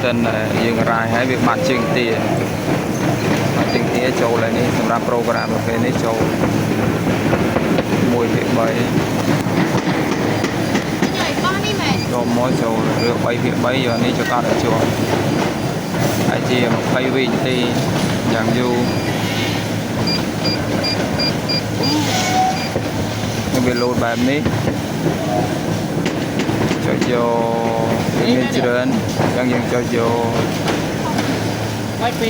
សិនយើងរាយហើយវាបាត់ជើងទាចូលហើយនេះសម្រាប់ program ប្រភេទនេះចូល1ភាគ3ចូលមកចូលរឿង3ភាគ3យកនេះចូលកាត់ឲ្យជាប់ហើយជា20វិនាទីយ៉ាងយូរវាលោតបែបនេះចុចយកមានច្រើនអញ្ចឹងយើងចុចយកពី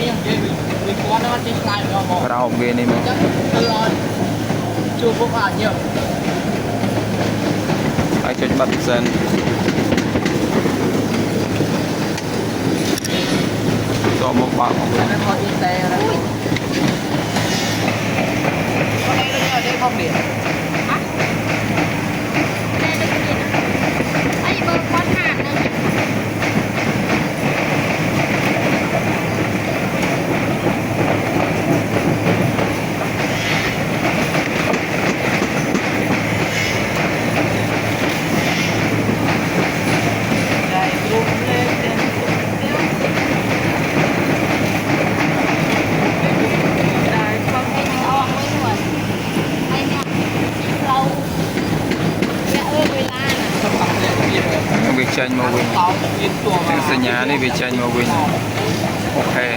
វាគាត់nóចេះឆ្លើយមកក្រោមវានេះមកជួបពុកអាចយកហើយចុចបិទសិនតមកបើកមកវិញហ្នឹងមកទីតែហ្នឹងអូនេះខំនេះវាចេញមកវិញសញ្ញានេះវាចេញមកវិញអូខេ